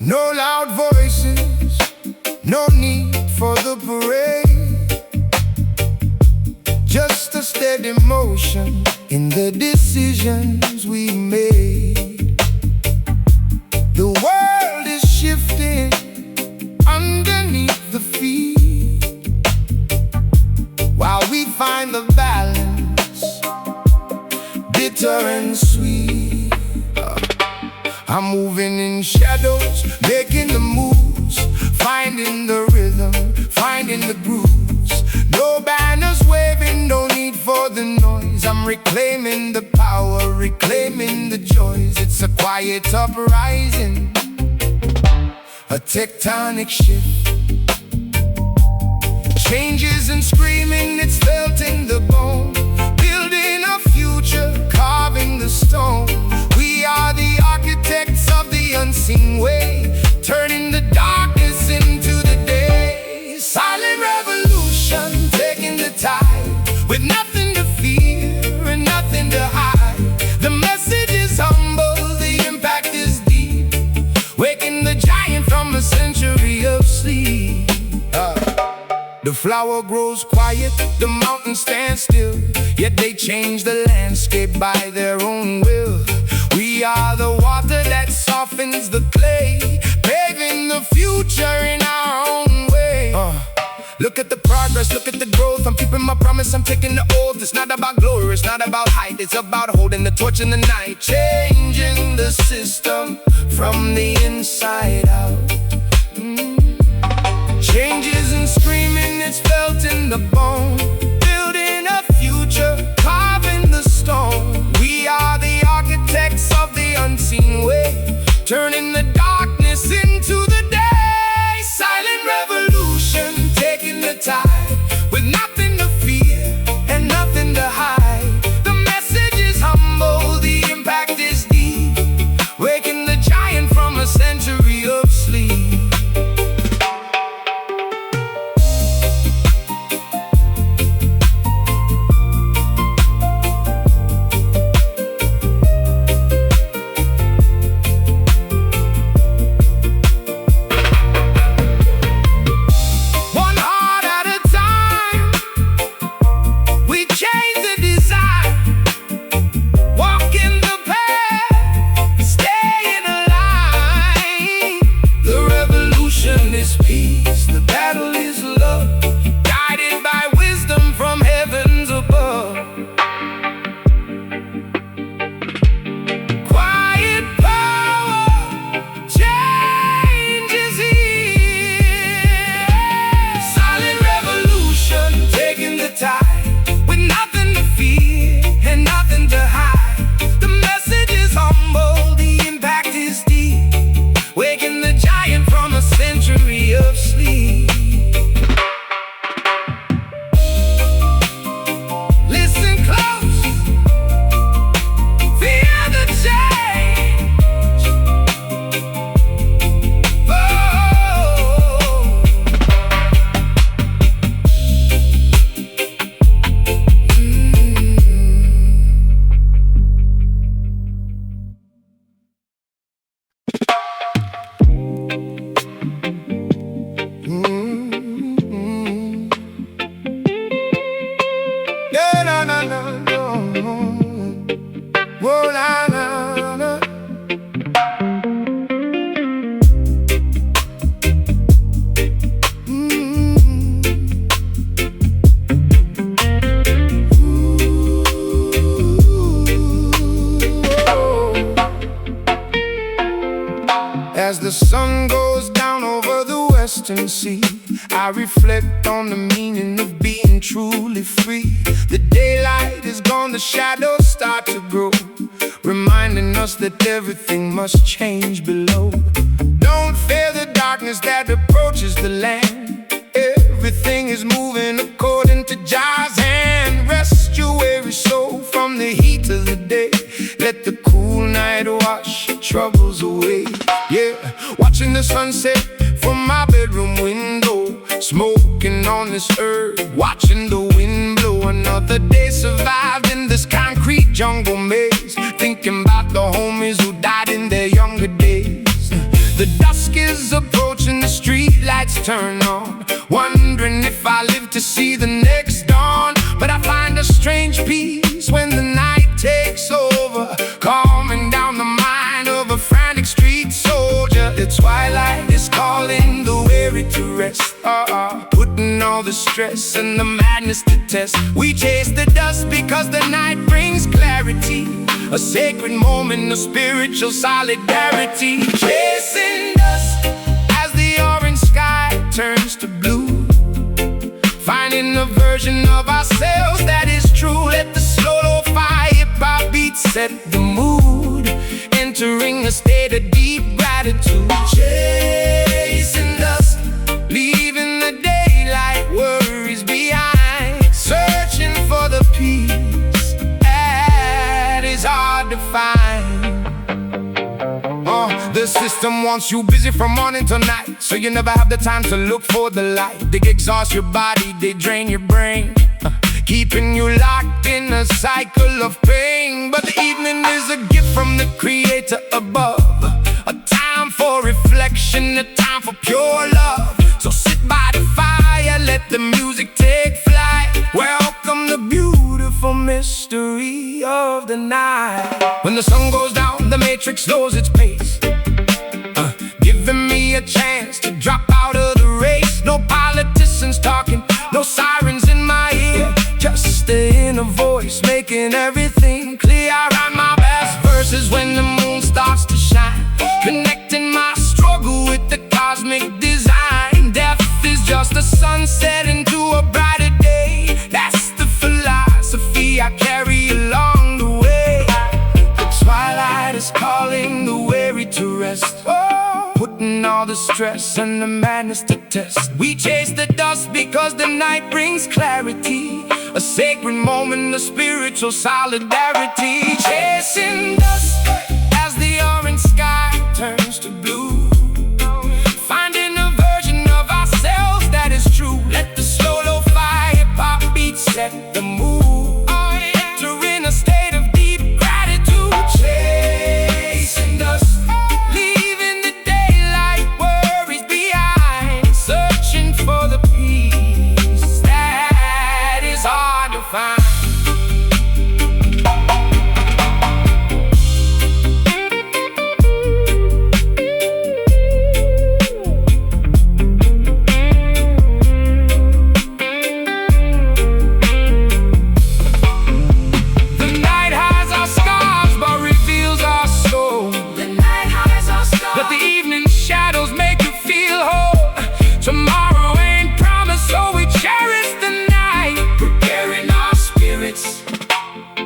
No loud voices, no need for the parade. Just a steady motion in the decisions we made. The world is shifting underneath the feet, while we find the balance, bitter and sweet. I'm moving in shadows, making the moves, finding the rhythm, finding the grooves. No banners waving, no need for the noise. I'm reclaiming the power, reclaiming the joys. It's a quiet uprising, a tectonic shift. Changes and screaming, it's felt in the bone. Building a future, carving the stone. We are the architects of the unseen way, turning the darkness into the day. Silent revolution, taking the tide, with nothing to fear and nothing to hide. The message is humble, the impact is deep, waking the giant from a century of sleep. The flower grows quiet, the mountains stand still, yet they change the landscape by their own will. We are the water that softens the clay, paving the future in our own way. Look at the progress, look at the growth. I'm keeping my promise, I'm taking the oath. It's not about glory, it's not about height, it's about holding the torch in the night. Changing the system from the inside out. Changes and screaming, it's felt in the bone. Building a future, carving the stone. We are the architects of the unseen way, turning the darkness into the day. Silent revolution, taking the tide, with nothing to fear and nothing to hide. The message is humble, the impact is deep, waking the giant from a century of sleep. As the sun goes down over the western sea, I reflect on the meaning of being truly free. The daylight is gone, the shadows start to grow, reminding us that everything must change below. Don't fear the darkness that approaches the land. Everything is moving according to Jah's hand. Rest your weary soul from the heat of the day. Let the cool night wash your troubles away. Yeah, watching the sunset from my bedroom window, smoking on this herb, watching the wind blow. Another day survived in this concrete jungle maze, thinking about the homies who died in their younger days. The dusk is is approaching, the street lights turn on, wondering if I live to see the next dawn. But I find a strange peace when the night takes over, calming down the mind of a frantic street soldier. The twilight is calling the weary to rest, putting all the stress and the madness to test. We chase the dust because the night brings clarity, a sacred moment of spiritual solidarity. Chasing dust as the orange sky turns to blue, finding a version of ourselves that is true. Let the slow lo-fi hip-hop beats set the mood, entering a state of deep gratitude. Chasing dust, leaving the daylight worries behind, searching for the peace that is hard to find. The system wants you busy from morning till night, so you never have the time to look for the light. They exhaust your body, they drain your brain, keeping you locked in a cycle of pain. But the evening is a gift from the creator above, a time for reflection, a time for pure love. So sit by the fire, let the music take flight. Welcome the beautiful mystery of the night. When the sun goes down, the matrix slows its pace, giving me a chance to drop out of the race. No politicians talking, no sirens in my ear, just the inner voice making everything clear. I write my best verses when the moon starts to shine, connecting my struggle with the cosmic design. Death is just a sunset into a brighter day. That's the philosophy I carry along the way. The twilight is calling the weary to rest, putting all the stress and the madness to test. We chase the dust because the night brings clarity, a sacred moment of spiritual solidarity. Chasing dust as the orange sky turns to blue, finding a version of ourselves that is true. Let the slow lo-fi hip-hop beats set the mood, entering a state of deep gratitude. Chasing dust, for the peace that is hard to find. The night hides our scars but reveals our soul. The night hides our scars, but the evening shadows make you feel whole. Tomorrow ain't promised, so we cherish the night, preparing our spirits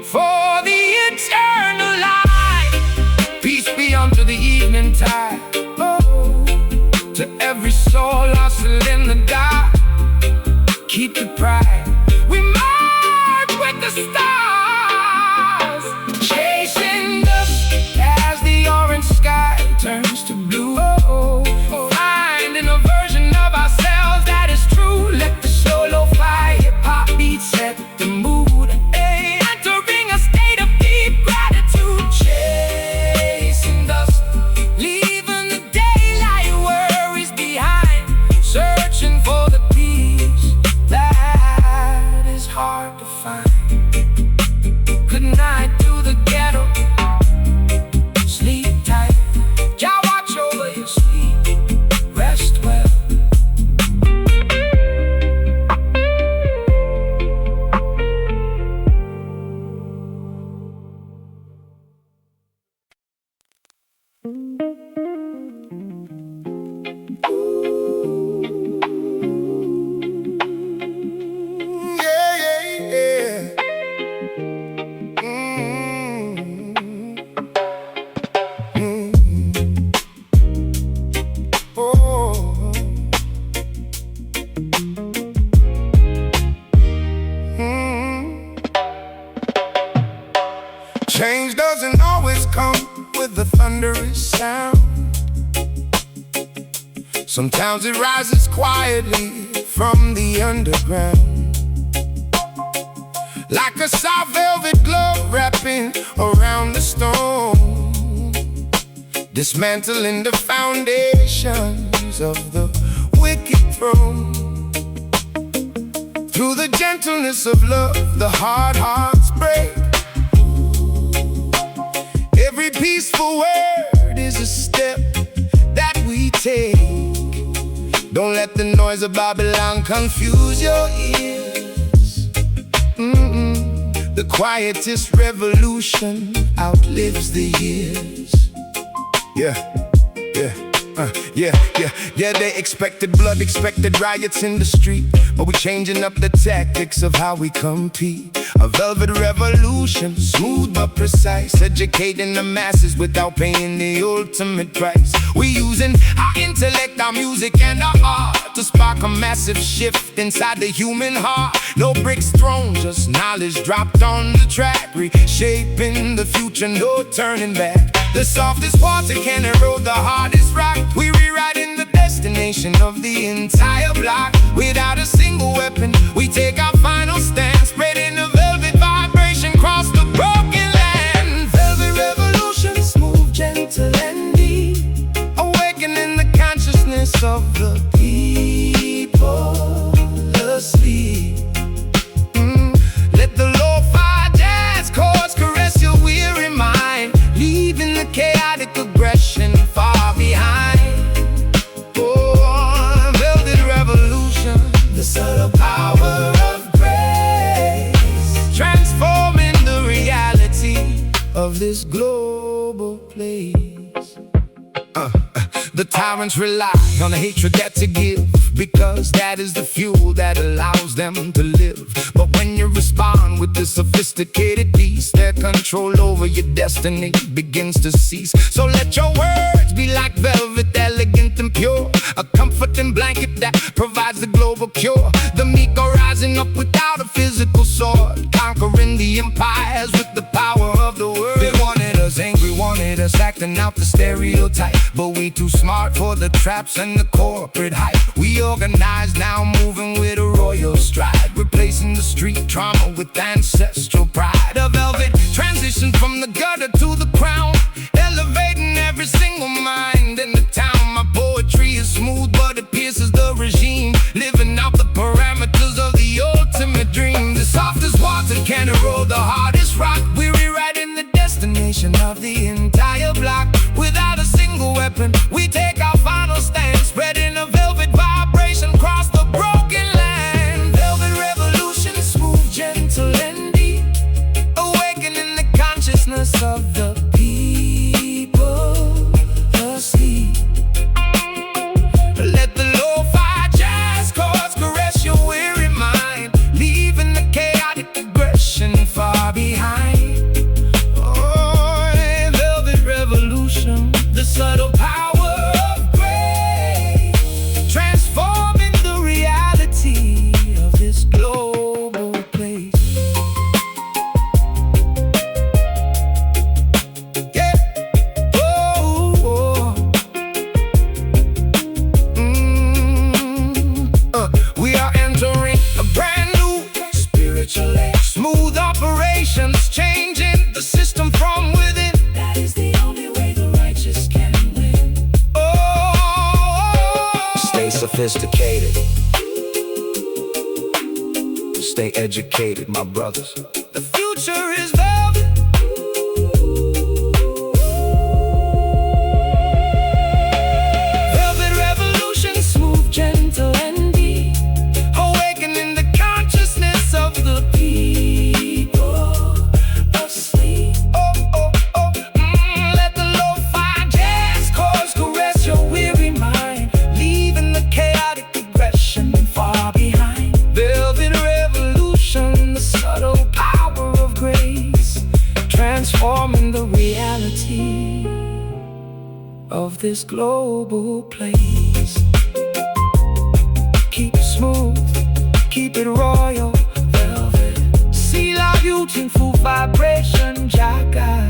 for the eternal light. Peace be unto the evening tide, to every soul lost in the dark. Keep the pride, we march with the stars. Chasing dust as the orange sky turns to blue, finding a version of ourselves that is true. Let the slow lo-fi hip-hop beats set the mood, entering a state of deep gratitude. Chasing dust, leaving the daylight worries behind, searching for the peace that is hard to find. Good night to the ghetto, sleep tight, Jah watch over your sleep, rest well. Yeah, yeah, yeah. Oh. Change doesn't always come with a thunderous sound. Sometimes it rises quietly from the underground, like a soft velvet glove wrapping around the stone, dismantling the foundation of the wicked throne. Through the gentleness of love, the hard hearts break. Every peaceful word is a step that we take. Don't let the noise of Babylon confuse your ears. The quietest revolution outlives the years. Yeah, they expected blood, expected riots in the street, but we're changing up the tactics of how we compete. A velvet revolution, smooth but precise, educating the masses without paying the ultimate price. We're using our intellect, our music, and our art to spark a massive shift inside the human heart. No bricks thrown, just knowledge dropped on the track, reshaping the future, no turning back. The softest water can erode the hardest rock. We rewriting the destination of the entire block. Without a single weapon, we take our final stand, spreading a velvet vibration across the broken land. Velvet revolution, smooth, gentle, and deep, awakening the consciousness of the people asleep. Let the lo-fi jazz chords caress your weary mind, leaving the chaotic aggression far behind. Oh, velvet revolution, the subtle power of grace, transforming the reality of this global place. The tyrants rely on the hatred that to give, because that is the fuel that allows them to live. But when you respond with the sophisticated peace, their control over your destiny begins to cease. So let your words be like velvet, elegant and pure, a comforting blanket that provides the global cure. The meek are rising up without a physical sword, conquering the empires with the power of the word. They wanted us angry, wanted us acting out the stereotype, but we too smart for the traps and the corporate hype. We organize now, moving with a royal stride, replacing the street trauma with ancestral pride. A velvet transition from the gutter to the crown, elevating every single mind in the town. My poetry is smooth, but it pierces the regime, living out the parameters of the ultimate dream. The softest water can erode the hardest rock. We're rewriting the destination of the entire block. Without a single weapon, we take our final stand, spreading a velvet vibration across the broken land. Velvet revolution, smooth, gentle, and deep, awakening the consciousness of the people asleep. Let the lo-fi jazz chords caress your weary mind, leaving the chaotic aggression far behind. Oh, velvet revolution, the subtle power of grace, transforming the reality of this global place. Yeah. We are entering a brand new spiritual age. Smooth operations, changing the system from within. That is the only way the righteous can win. Oh, stay sophisticated, stay educated, my brothers. The future is velvet. Velvet revolution, smooth, gentle, and deep, awakening the consciousness of the people asleep. Let the lo-fi jazz chords caress your weary mind, leaving the chaotic aggression far behind. Velvet revolution, the subtle power of grace, transforming the reality of this global place. Keep it smooth, keep it royal, velvet. See la beautiful vibration, Jagai.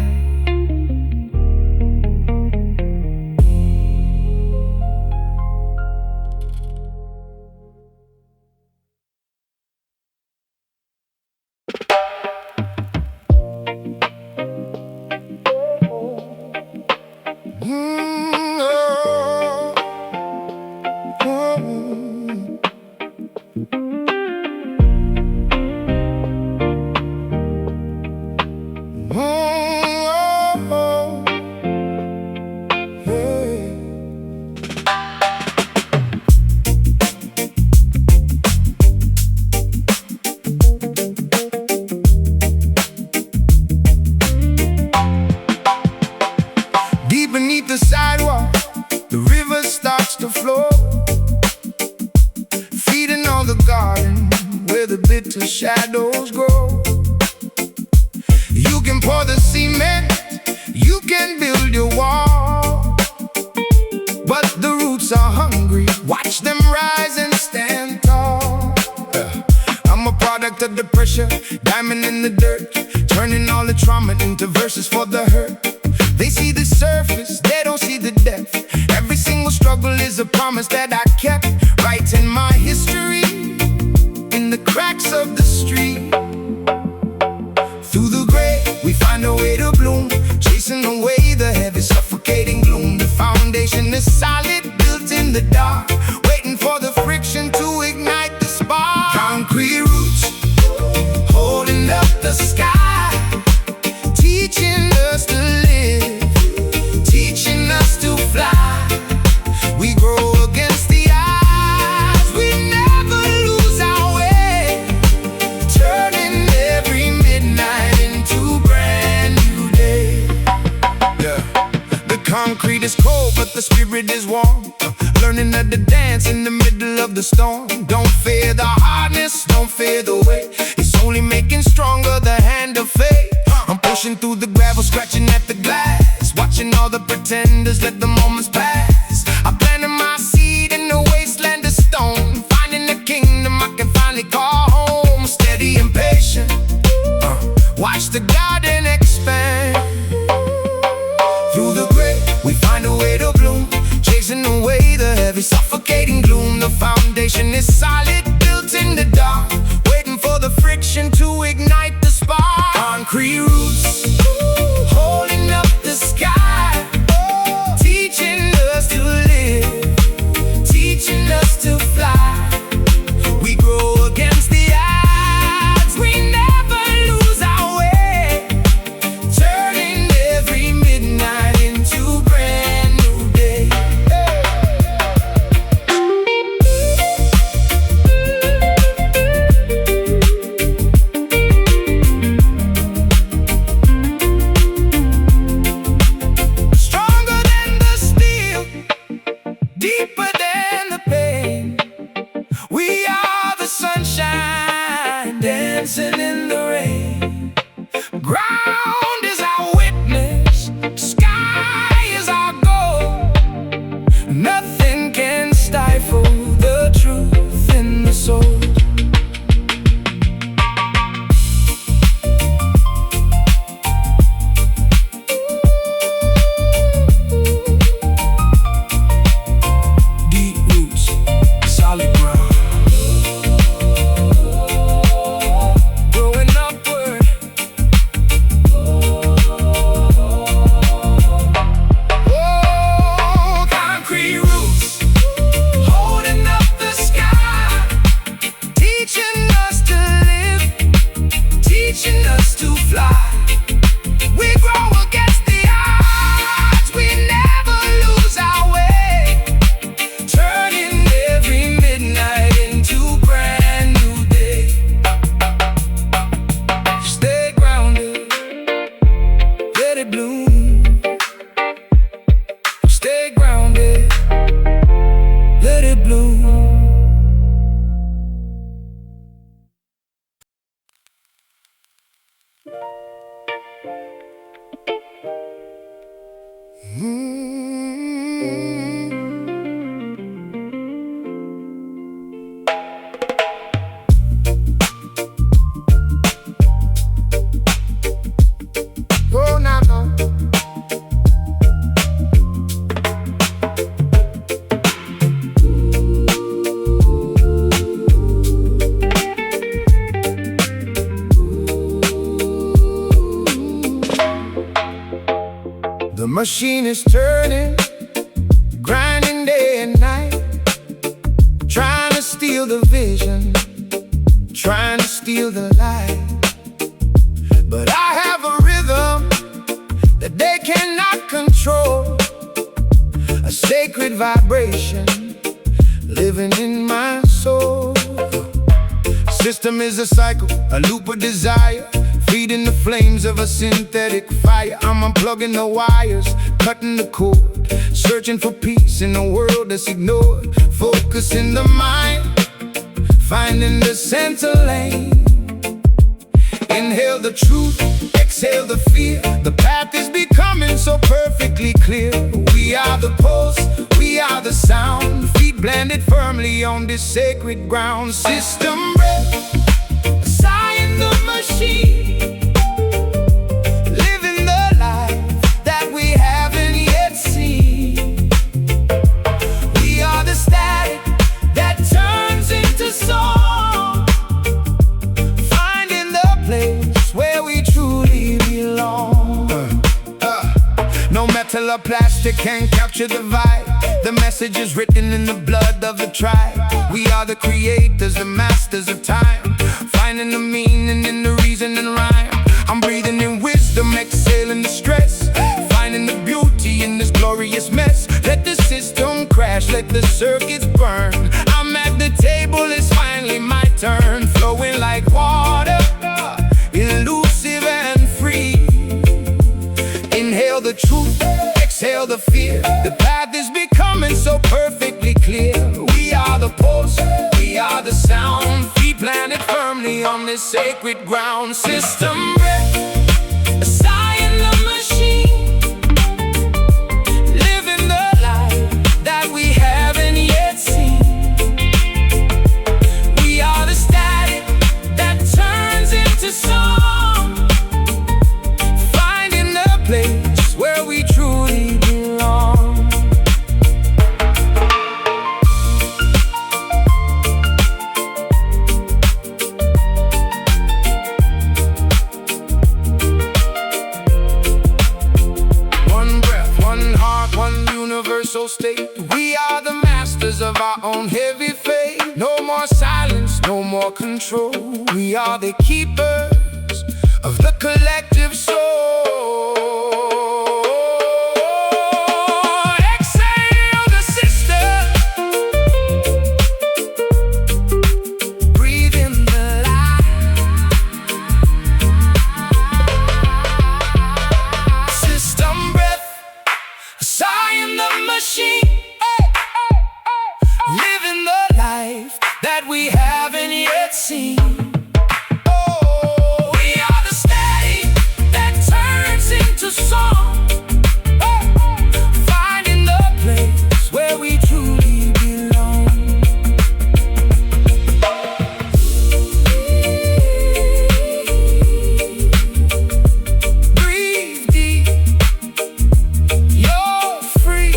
shadows grow. You can pour the cement, you can build your wall, but the roots are hungry, watch them rise and stand tall. I'm a product of the pressure, diamond in the dirt, turning all the trauma into verses for the hurt. They see the surface, they don't see the depth. Every single struggle is a promise that I kept, writing my history in the cracks of the street. Through the gray, we find a way to bloom, chasing away the heavy, suffocating gloom. The foundation is solid, built in the dark, waiting for the friction to ignite the spark. Concrete roots, holding up the sky, teaching us to live, teaching us to fly. We grow against the odds, we never lose our way, turning every midnight into brand new day. Yeah. The concrete is cold, but the spirit is warm, learning how to dance in the middle of the storm. Don't fear the hardness, don't fear the weight, it's only making stronger the hand of fate. I'm pushing through the gravel, scratching at the glass, watching all the pretenders let the moments pass. I planted my seed in the wasteland of stone, finding the kingdom I can finally call home. Steady and patient, watch the garden expand. Through the gray, we find a way to bloom, chasing away the heavy, suffocating gloom. The foundation is solid, built in the dark, waiting for the friction to ignite the spark. Concrete roots, holding up the sky, teaching us to live, teaching us to fly. We grow against the odds, we never lose our way, turning every midnight into brand new day. Stronger than the steel, deeper than the pain. We are the sunshine, dancing in the rain. Ground is our witness, sky is our goal. Nothing can stifle the truth in the soul. Deep roots, solid ground, growing upward. Oh, concrete roots, holding up the sky, teaching us to live, teaching us to fly. We grow against the odds, we never lose our way, turning every midnight into brand new day. Stay grounded, let it bloom. Stay grounded, let it bloom. Oh, no, no. The machine is turning, grinding day and night, trying to steal the vision, trying to steal the light. But I have a rhythm that they cannot control, a sacred vibration living in my soul. System is a cycle, a loop of desire, feeding the flames of a synthetic fire. I'm unplugging the wires, cutting the cord, searching for peace in a world that's ignored. Focusing the mind, finding the center lane, Inhale the truth, exhale the fear. The path is becoming so perfectly clear. We are the pulse, we are the sound. Feet planted firmly on this sacred ground. System breath, a sigh in the machine. Living the life that we haven't yet seen. We are the static that turns into song. Finding the place where we truly belong. No metal or plastic can capture the vibe. The message is written in the blood of the tribe. We are the creators, the masters of time. Finding the meaning in the reason and rhyme. I'm breathing in wisdom, exhaling the stress. Finding the beauty in this glorious mess. Let the system crash, let the circuits burn. I'm at the table, it's finally my turn. Flowing like water, elusive and free. Inhale the truth, exhale the fear. The path is becoming so perfectly clear. We are the pulse, we are the sound. Feet planted firmly on this sacred ground. System breath, a sigh in the machine. Living the life that we haven't yet seen. We are the static that turns into song. Finding the place where we truly belong. One breath, one heart, one universal state. We are the masters of our own heavy fate. No more silence, no more control. We are the keepers of the collective soul. Exhale the system. Breathe in the light. System breath, a sigh in the machine. Living the life that we haven't yet seen. Song, finding the place where we truly belong. Breathe deep, you're free.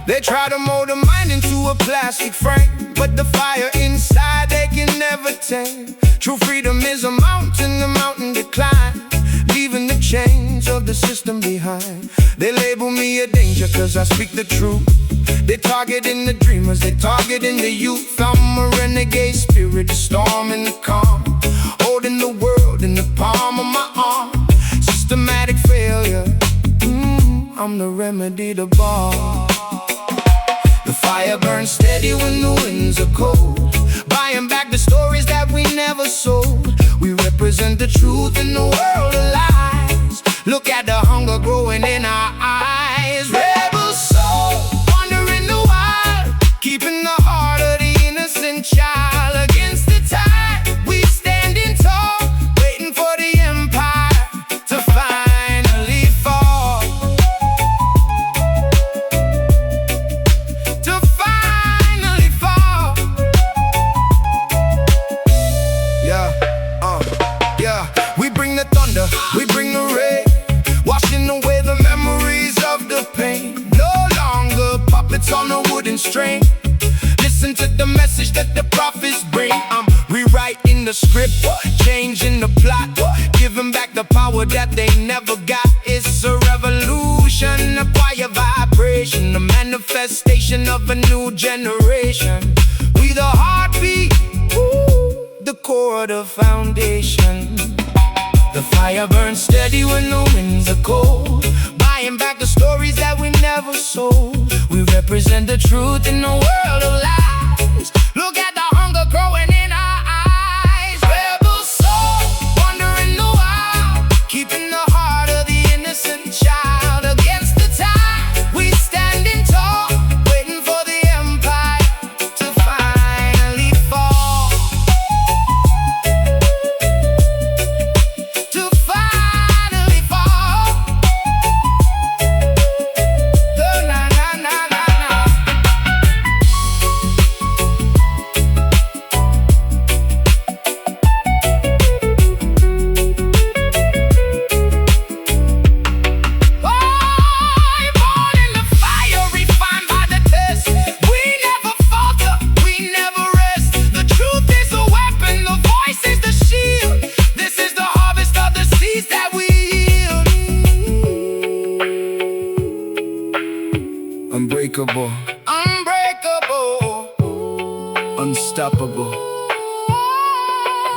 They try to mold a mind into a plastic frame, but the fire inside they can never tame. True freedom is a mountain, the mountain decline, leaving the chains of the system behind. They label me a danger cause I speak the truth. They targeting the dreamers, they targeting the youth. I'm a renegade spirit, a storm in the calm, holding the world in the palm of my arm. Systematic failure, I'm the remedy to bar. The fire burns steady when the winds are cold, buying back the stories that we never sold. We represent the truth in the world of lies. Look at the hunger growing in our eyes. Rebel soul, wandering the wild, keeping the heart of the innocent child against the tide. We standing tall, waiting for the empire to finally fall. To finally fall. Yeah, yeah. We bring the thunder, we bring to the message that the prophets bring. I'm rewriting the script, changing the plot, giving back the power that they never got. It's a revolution, a choir vibration, a manifestation of a new generation. We the heartbeat, the core of the foundation. The fire burns steady when the winds are cold, buying back the stories that we never sold. We represent the truth in a world of lies. Look at the hunger growing in our eyes. Rebel soul, wandering the wild, keeping the heart of the innocent child against the tide. We standing tall, waiting for the empire to finally fall. To finally fall. Na na na na na. Born in the fire, refined by the test. We never falter, we never rest. The truth is a weapon, the voice is the shield. This is the harvest of the seeds that we yield. Unbreakable, unbreakable, unstoppable,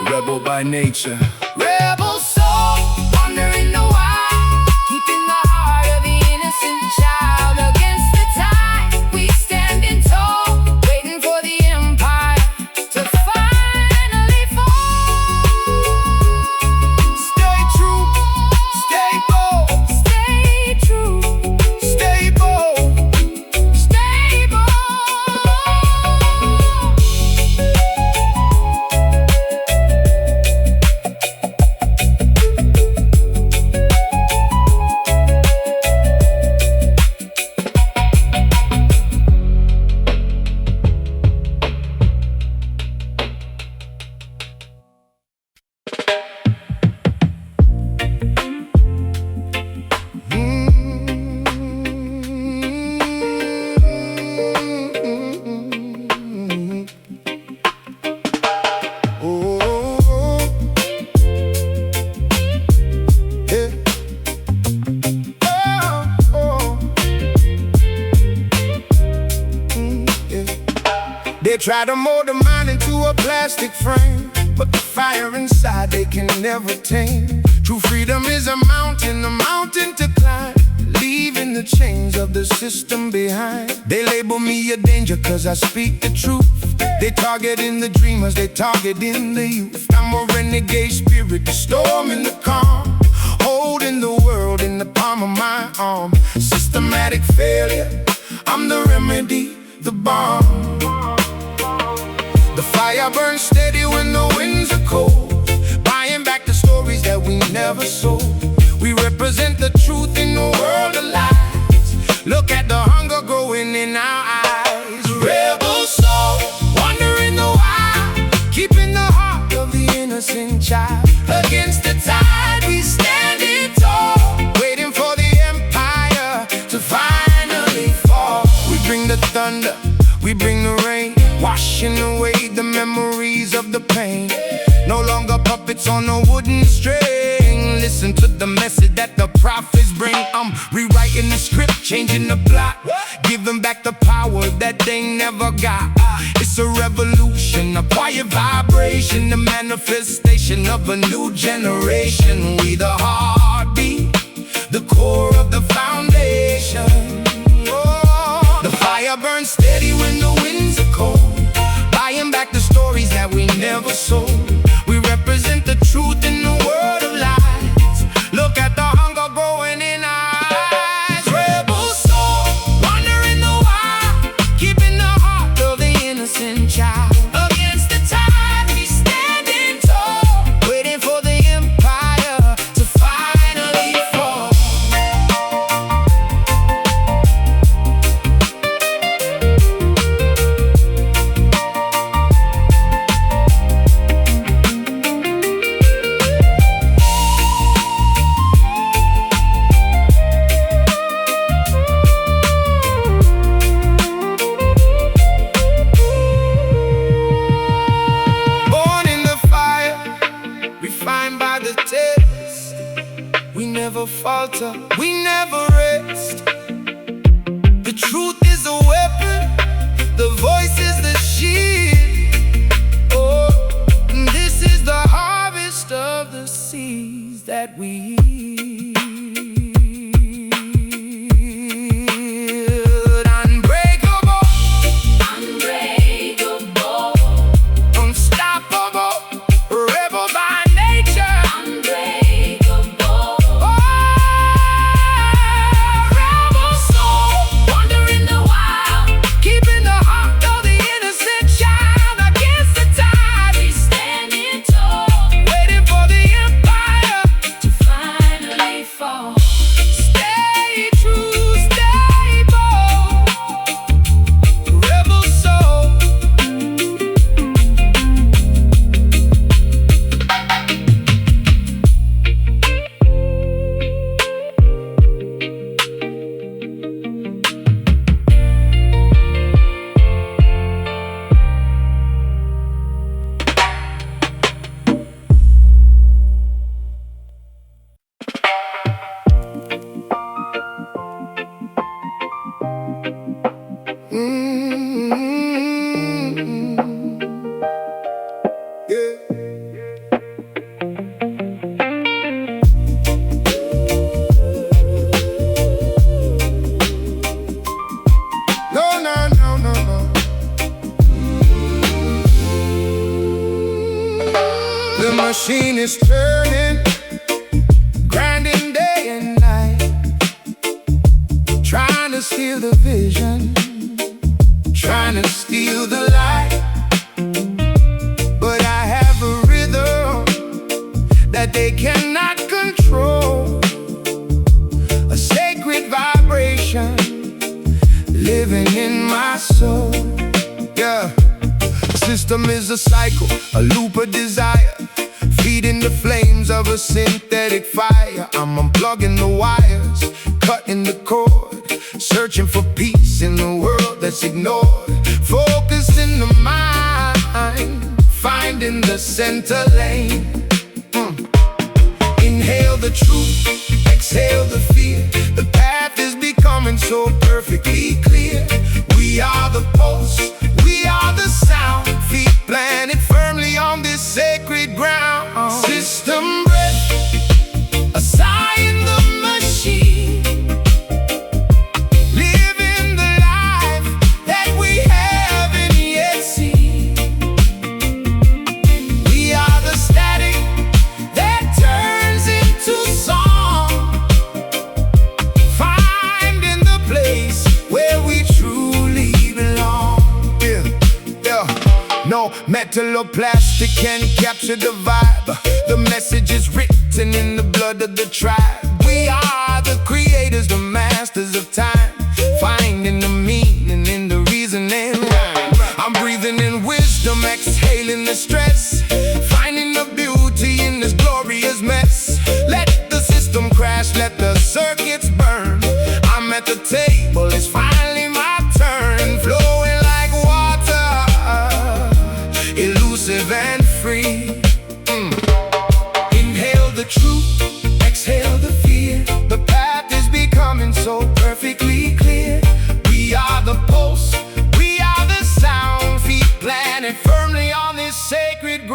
rebel by nature. Rebel soul, wandering the wild, keeping the heart of the innocent child against the tide. We standing tall, waiting for the empire to finally fall. Stay true, stay bold, stay true, stay bold, stay bold. They try to mold the mind into a plastic frame, but the fire inside they can never tame. True freedom is a mountain to climb, leaving the chains of the system behind. They label me a danger cause I speak the truth. They targeting the dreamers, they targeting the youth. I'm a renegade spirit, the storm in the calm, holding the world in the palm of my arm. Systematic failure, I'm the remedy, the bomb. The fire burns steady when the winds are cold, buying back the stories that we never sold. We represent the truth in the world of lies. Look at the hunger growing in our eyes. Rebel soul, wandering the wild, keeping the heart of the innocent child against the tide. We standing tall, waiting for the empire to finally fall. We bring the thunder, we bring the rain, washing away the memories of the pain. No longer puppets on a wooden string. Listen to the message that the prophets bring. I'm rewriting the script, changing the plot, giving back the power that they never got. It's a revolution, a quiet vibration, the manifestation of a new generation. We the heartbeat, the core of the foundation. The fire burns steady when the winds are cold, buying back the stories that we never sold. We represent the truth in the world of lies. Look at the hunger growing in our eyes. Rebel soul, wandering the wild, keeping the heart of the innocent child against the tide. We standing tall, waiting for the empire to finally fall. falter, we never rest. The truth is a weapon, the voice is the shield. Oh, and this is the harvest of the seeds that we yield. Unbreakable, unbreakable, unstoppable, rebel by nature. Unbreakable, oh, rebel soul, wandering the wild, keeping the heart of the innocent child against the tide. We standing tall, waiting for the empire to finally fall. Stay true, stay bold, rebel soul. Yeah. No, no, no, no, no. The machine is turning, grinding day and night, trying to steal the vision, trying to steal the light. But I have a rhythm that they cannot control, a sacred vibration living in my soul. Yeah. System is a cycle, a loop of desire, feeding the flames of a synthetic fire. I'm unplugging the wires, cutting the cord, searching for peace in the world that's ignored. Focused in the mind, finding the center lane. Inhale the truth, exhale the fear. The path is becoming so perfectly clear. We are the pulse, we are the sound, feet planted firmly on this sacred ground. System breath, a sigh in the machine, living the life that we haven't yet seen. We are the static that turns into song, finding the place where we truly belong. Yeah, yeah. No metal or plastic can capture the vibe. The message is written in the blood of the tribe. We are the creators, the masters of time, finding the meaning in the reason and rhyme. I'm breathing in wisdom, exhaling the stress, finding the beauty in this glorious mess. Let the system crash, let the circuits burn. I'm at the table, it's finally my turn. Flowing like water, elusive and free. Inhale the truth, exhale the fear. The path is becoming so perfectly clear. We are the pulse, we are the sound, feet planted firmly on this sacred ground.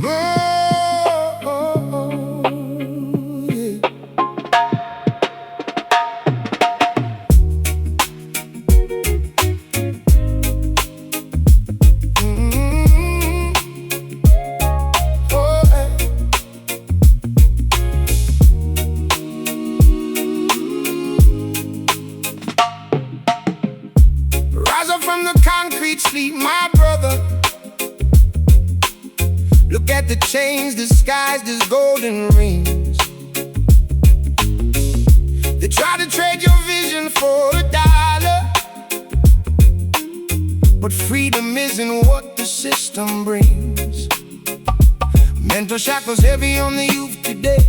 yeah. Oh, hey. Rise up from the concrete sleep, my brother. Look at the chains disguised as golden rings. They try to trade your vision for $1, but freedom isn't what the system brings. Mental shackles heavy on the youth today,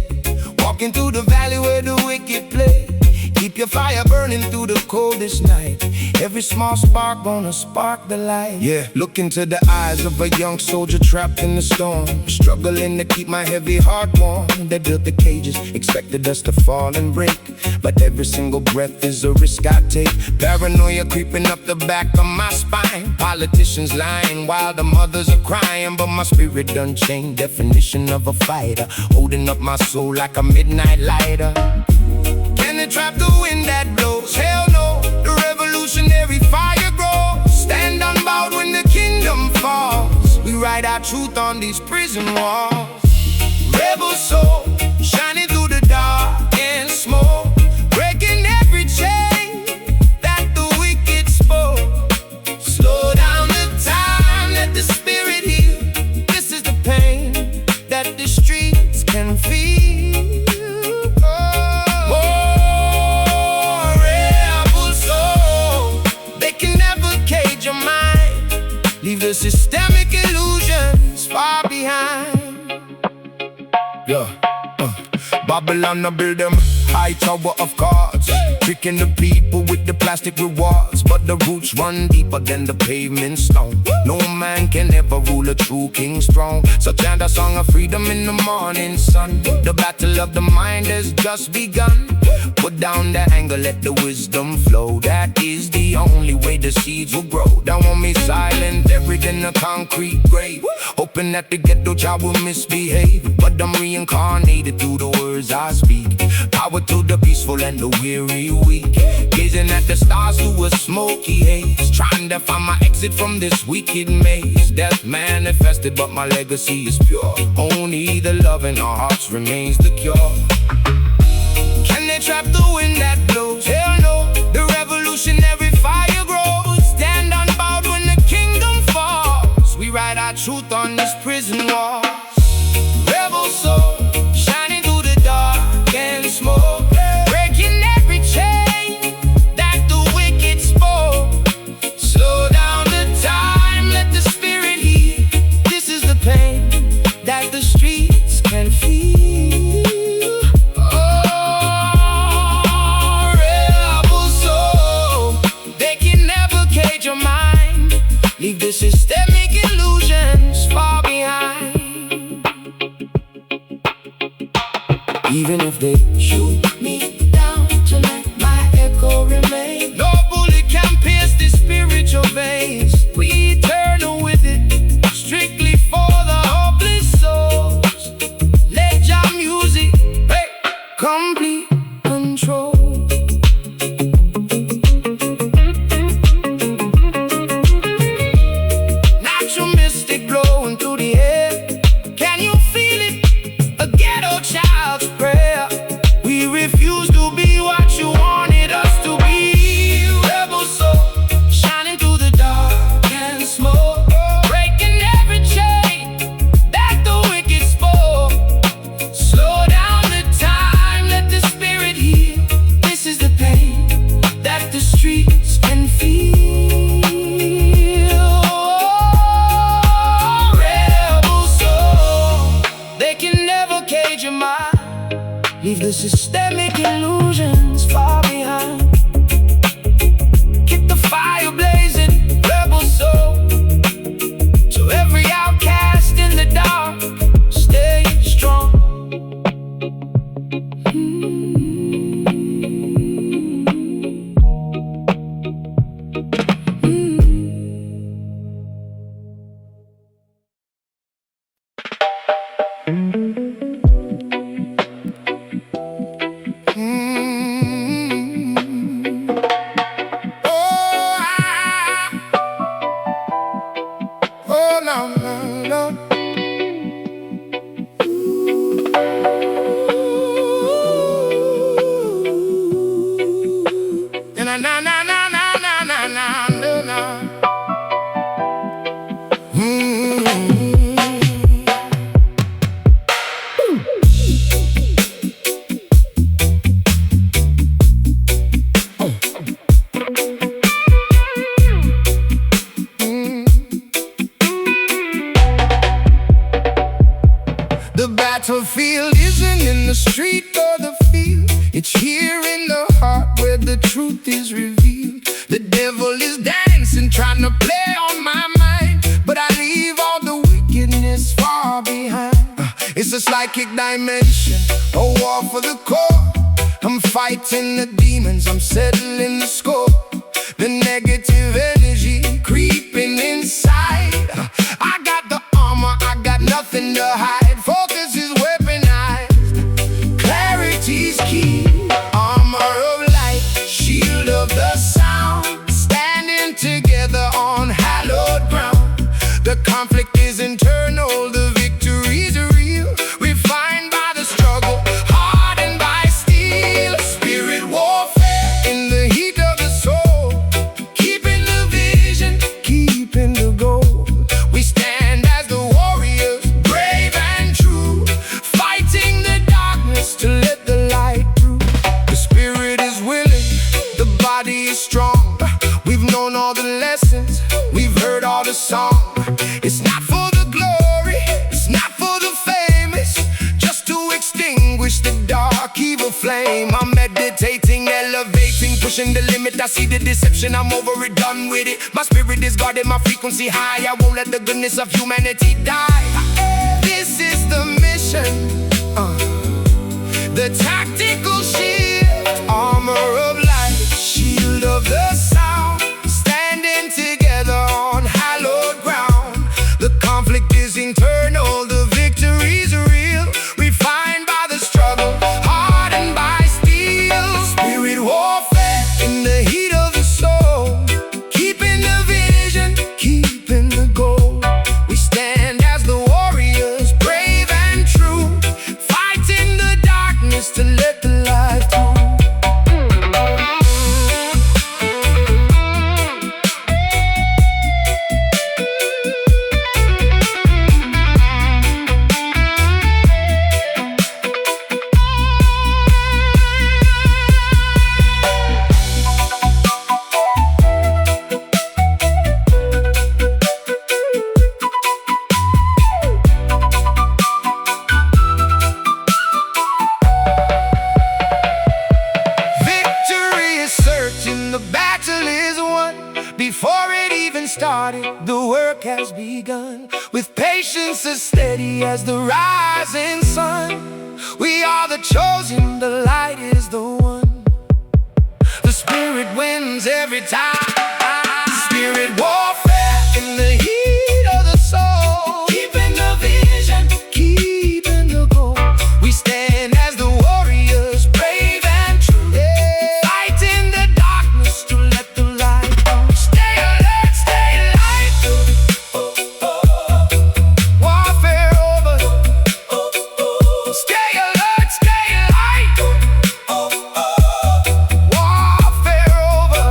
walking through the valley where the wicked play. Keep your fire burning through the coldest night. Every small spark gonna spark the light. Yeah, look into the eyes of a young soldier trapped in the storm, struggling to keep my heavy heart warm. They built the cages, expected us to fall and break, but every single breath is a risk I take. Paranoia creeping up the back of my spine. Politicians lying while the mothers are crying, but my spirit unchained. Definition of a fighter, holding up my soul like a midnight lighter. Can they trap the wind that blows? Hell no, the revolutionary fire grows. Stand unbowed when the kingdom falls. We write our truth on these prison walls. Rebel soul, shining through the dark and smoke, breaking every chain that the wicked spoke. Slow down the time, let the spirit heal. This is the pain that the streets can feel. Leave the systemic illusions far behind. Yeah, Babylon build them high tower of cards, tricking the people with the plastic rewards. But the roots run deeper than the pavement stone. No man can ever rule a true king's throne. So chant a song of freedom in the morning sun. The battle of the mind has just begun. Put down the anger, let the wisdom flow. That is the only way the seeds will grow. Don't want me silent, buried in a concrete grave, hoping that the ghetto child will misbehave. But I'm reincarnated through the words I speak. Power to the peaceful and the weary weak, gazing at the stars through a smoky haze, trying to find my exit from this wicked maze. Death manifested, but my legacy is pure. Only the love in our hearts remains the cure. Can they trap the wind that blows? Hell no, the revolutionary fire grows. Stand unbowed when the kingdom falls. We write our truth on this prison wall. Rebel soul, shining through the dark and smoke, breaking every chain that the wicked spoke. Slow down the time, let the spirit heal. This is the pain that the streets can feel. Leave the systemic illusions far behind. Even if they shoot me down to let my echo remain, no bullet can pierce the spiritual veins. We eternal with it, strictly for the hopeless souls. Let your music, hey, complete control. Leave the systemic illusions far behind. Keep the fire blazing, rebel soul. To every outcast in the dark, stay strong. Oh, no, no, no. Na na na na na na na na na na. The battlefield isn't in the street or the field. It's here in the heart where the truth is revealed. The devil is dancing, trying to play on my mind, but I leave all the wickedness far behind. It's a psychic dimension, a war for the core. I'm fighting the demons, I'm settling the score. The negative energy creeping inside. I got the armor, I got nothing to hide. Focus is weaponized, clarity's key. Armor of light, shield of the sound, standing together on hallowed ground. The conflict is internal, the victory's real. Refined by the struggle, hardened by steel. Spirit warfare in the heat of the soul, keeping the vision, keeping the goal. We stand as the warriors, brave and true, fighting the darkness to let the light through. The spirit is willing, the body is strong. We've known all the lessons, we've heard all the songs. It's not for the glory, it's not for the famous, just to extinguish the dark evil flame. I'm meditating, elevating, pushing the limit. I see the deception, I'm over it, done with it. My spirit is guarded, my frequency high. I won't let the goodness of humanity die. This is the mission, the tactical shield. Armor of light, shield of the sound, standing together on hallowed ground. The conflict is internal, the victory's real. Refined by the struggle, hardened by steel. Spirit warfare in the heat of the soul, keeping the vision, keeping the goal. We stand as the warriors, brave and true, fighting the darkness to let the light through. The battle is won. Before it even started, the work has begun. With patience as steady as the rising sun, we are the chosen, the light is the one. The spirit wins every time. Spirit warfare in the heat of the soul, keeping the vision, keeping the goal. We stand as the warriors, brave and true, fighting the darkness to let the light come. Stay alert, stay light. Warfare over. Stay alert, stay light. Warfare over.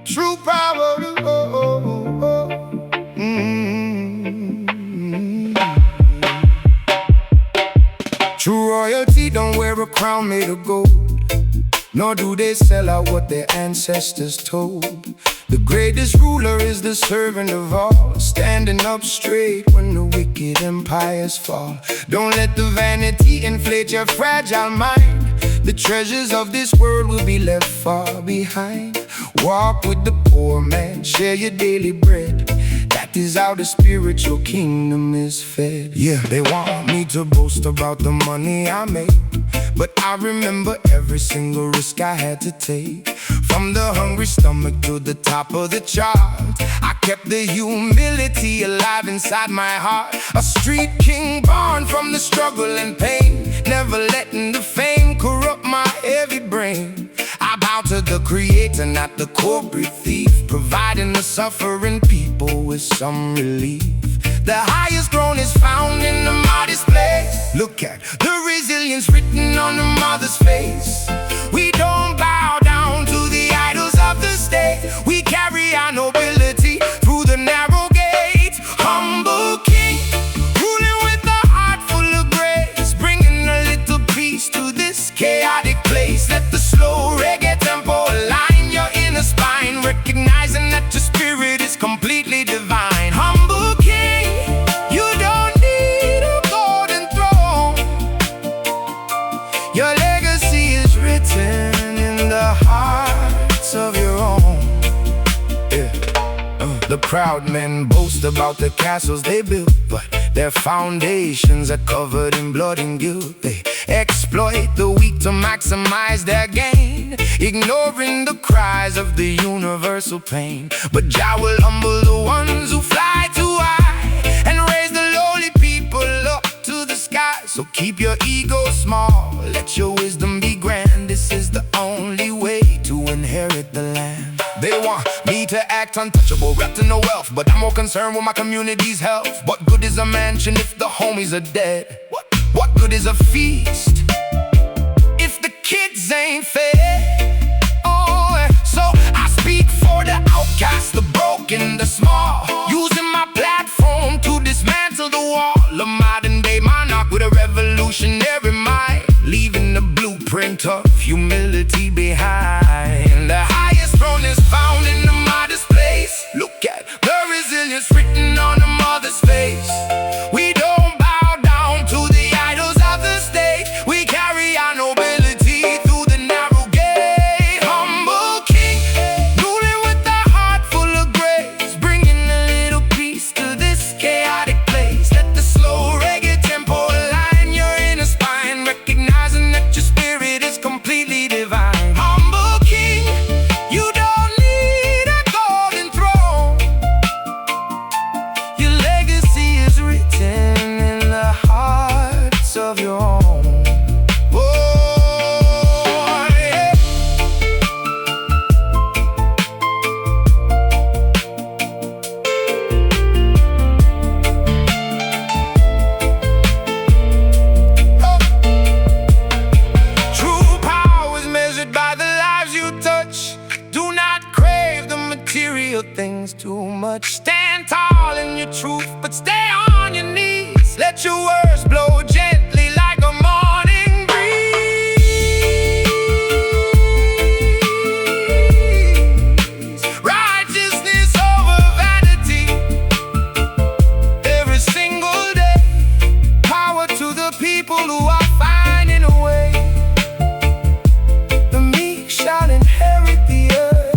True power. True royalty don't wear a crown made of gold, nor do they sell out what their ancestors told. The greatest ruler is the servant of all, standing up straight when the wicked empires fall. Don't let the vanity inflate your fragile mind. The treasures of this world will be left far behind. Walk with the poor man, share your daily bread. That is how the spiritual kingdom is fed. Yeah, they want me to boast about the money I make, but I remember every single risk I had to take. From the hungry stomach to the top of the chart, I kept the humility alive inside my heart. A street king born from the struggle and pain, never letting the fame corrupt my heavy brain. I bow to the creator, not the corporate thief, providing the suffering people with some relief. The highest throne is found in the modest place. Look at the resilience written on the mother's face. We don't bow down to the idols of the state. We carry our nobility through the narrow gate. Humble king, ruling with a heart full of grace, bringing a little peace to this chaotic place. Let the slow reggae tempo align your inner spine, recognizing that your spirit is completely divine. Humble king, you don't need a golden throne. Your legacy is written in the hearts of your own. Yeah. The proud men boast about the castles they built, but their foundations are covered in blood and guilt. They exploit the weak to maximize their gain, ignoring the cries of the universal pain. But Jah will humble the ones who fly too high and raise the lowly people up to the sky. So keep your ego small, let your wisdom be grand. This is the only way to inherit the land. They want me to act untouchable, wrapped in no wealth, but I'm more concerned with my community's health. What good is a mansion if the homies are dead? What good is a feast if the kids ain't fed? Oh, so I speak for the outcast, the broken, the small, using my platform to dismantle the wall. A modern day monarch with a revolutionary mind, leaving the blueprint of humility behind. The highest throne is found in the modest place. Look at the resilience written on the mother's face. We don't bow down to the idols of the state. We carry our nobility through the narrow gate. Humble king, ruling with a heart full of grace, bringing a little peace to this chaotic place. Let the slow reggae tempo align your inner spine, recognizing that your spirit is completely divine. Humble king, you don't need a golden throne. Your legacy is written in the hearts of your own. Oh, yeah. True power is measured by the lives you touch. Do not crave the material things too much. Stand tall in your truth, but stay on your knees. Let your words blow gently like a morning breeze. Righteousness over vanity every single day. Power to the people who are finding a way. The meek shall inherit the earth.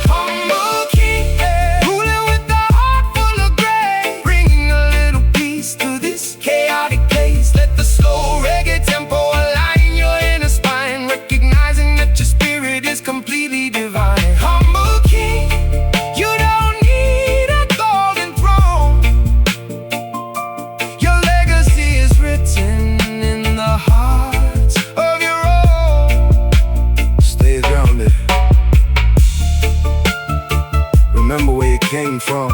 Humble king, ruling with a heart full of grace, bringing a little peace to this chaotic place. Let the slow reggae tempo align your inner spine, recognizing that your spirit is completely divine. Humble king, you don't need a golden throne. Your legacy is written in the hearts of your own. Stay grounded. Remember where you came from.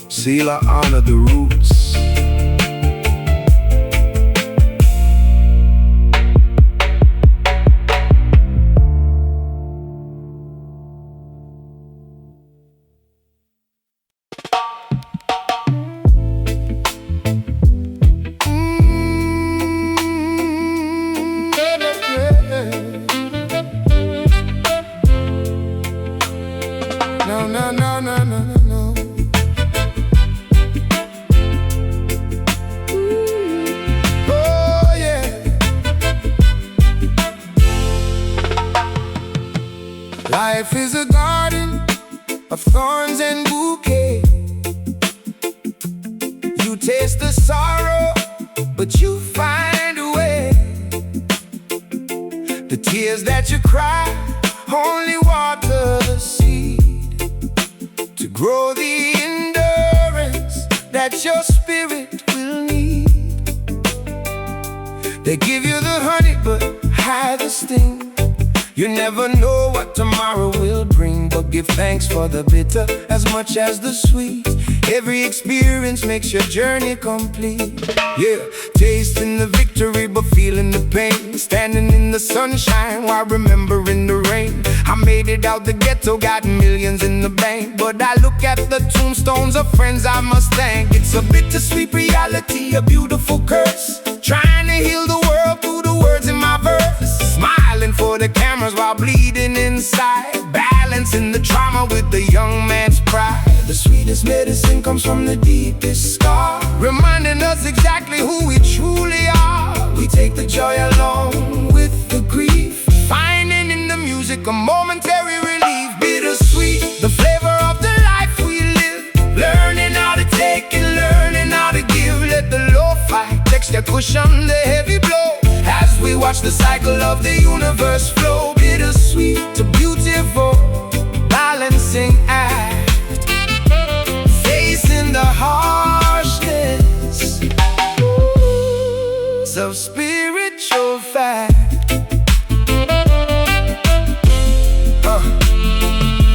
Selah, honor the roots. no, no, no, no, no, no, no. Oh yeah. Life is a garden of thorns and bouquets. You taste the sorrow, but you find a way. The tears that you cry only water the seed to grow the endurance that your spirit will need. They give you the honey but hide the sting. You never know what tomorrow will bring, but give thanks for the bitter as much as the sweet. Every experience makes your journey complete. Yeah, tasting the victory but feeling the pain. Standing in the sunshine while remembering the rain. I made it out the ghetto, got millions in the bank, but I look at the tombstones of friends I must thank. It's a bittersweet reality, a beautiful curse. Trying to heal the world through the words in my verse. Smiling for the cameras while bleeding inside. Balancing the trauma with the young man's pride. The sweetest medicine comes from the deepest scar, reminding us exactly who we truly are. We take the joy along with the grief, finding in the music a momentary relief. Bittersweet, the flavor of the life we live. Learning how to take and learning how to give. Let the lo-fi texture cushion the heavy blow as we watch the cycle of the universe flow. Bittersweet to beautiful, balancing act. Facing the harshness of spiritual fact.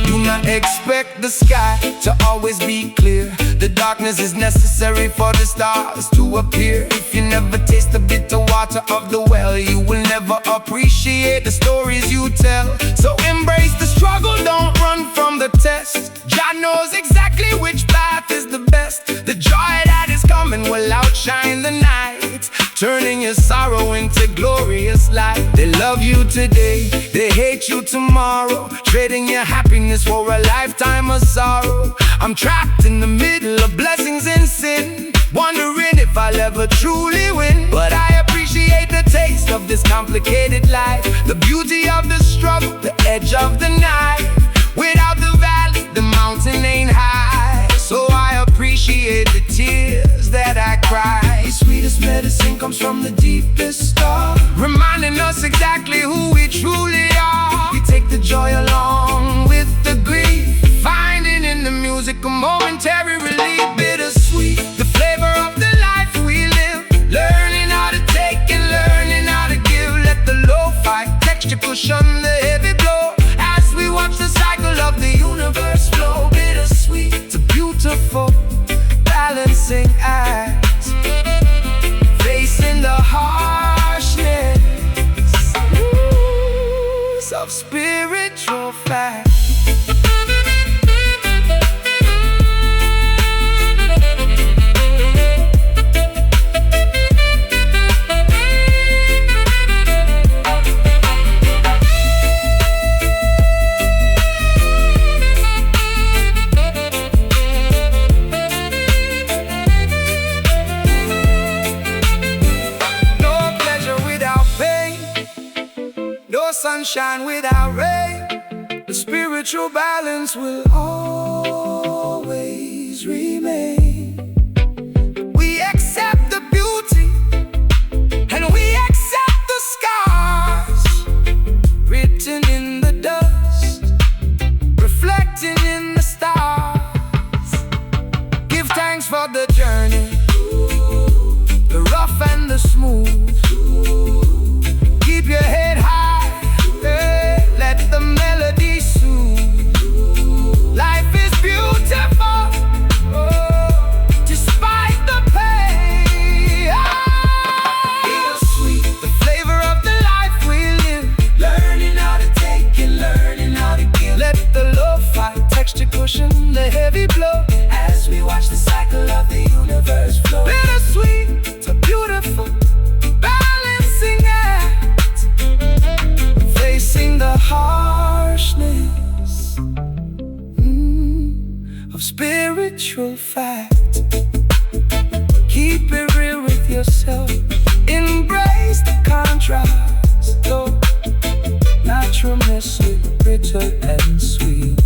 Do not expect the sky to always be clear. The darkness is necessary for the stars to appear. If you never taste the bitter water of the well, you will never appreciate the stories you tell. So embrace the struggle, don't run from the test. God knows exactly which path is the best. The joy that is coming will outshine the night, turning your sorrow into glorious light. They love you today, they hate you tomorrow, trading your happiness for a lifetime of sorrow. I'm trapped in the middle of blessings and sin, wondering if I'll ever truly win. But I appreciate the taste of this complicated life, the beauty of the struggle, the edge of the knife. Without the valley, the mountain ain't high. So I appreciate the tears that I cry. The sweetest medicine comes from the deepest star, reminding us exactly who we truly are. We take the joy along with the grief, finding in the music a momentary relief. Bittersweet, the flavor of the life we live. Learning how to take and learning how to give. Let the lo-fi texture cushion the heavy blow as we watch the cycle of the universe flow. Bittersweet, it's a beautiful balancing act. Facing the harshness of spiritual fact. Sunshine without rain, the spiritual balance will always remain. We accept the beauty and we accept the scars, written in the dust, reflecting in the stars. Give thanks for the journey, the rough and the smooth. Keep your head high, let the melody soothe. Life is beautiful, despite the pain. Bittersweet, the flavor of the life we live. Learning how to take and learning how to give. Let the lo-fi texture cushion the heavy blow as we watch the cycle of the universe flow. Bittersweet, it's a beautiful of spiritual fact. Keep it real with yourself. Embrace the contrast, though naturalness is bitter and sweet.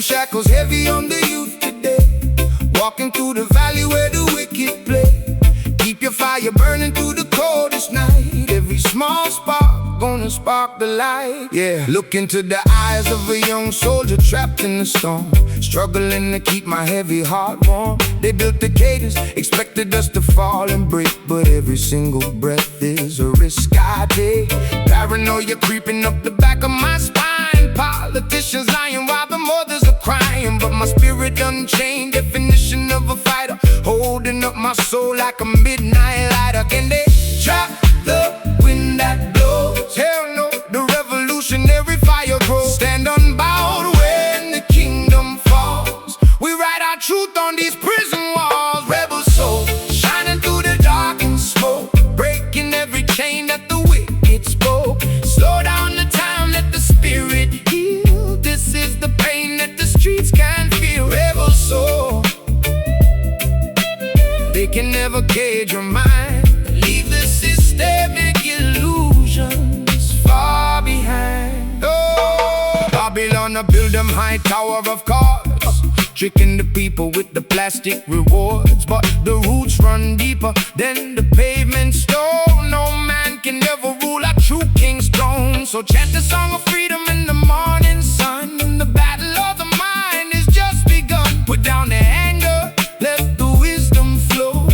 Shackles heavy on the youth today, walking through the valley where the wicked play. Keep your fire burning through the coldest night. Every small spark gonna spark the light. Yeah, look into the eyes of a young soldier trapped in the storm, struggling to keep my heavy heart warm. They built the cages, expected us to fall and break, but every single breath is a risk I take. Paranoia creeping up the back of my spine, politicians lying while the mothers are crying, but my spirit unchained, definition of a fighter, holding up my soul like a midnight lighter. Can they trap the wind that blows? Hell no, the revolutionary fire grows. Stand unbowed when the kingdom falls. We write our truth on these prison walls. Rebel soul shining through the dark and smoke, breaking every chain that the wicked spoke. Slow down the time, let the spirit heal. This is the pain that the streets can feel. Rebel soul, they can never cage your mind. Leave the systemic illusions far behind. Oh, Babylon, I build them high tower of cards, tricking the people with the plastic rewards. But the roots run deeper than the pavement stone. No man can ever rule a true king's throne. So chant the song of freedom in the morning sun. The battle of the mind is just begun. Put down the anger, let the wisdom flow.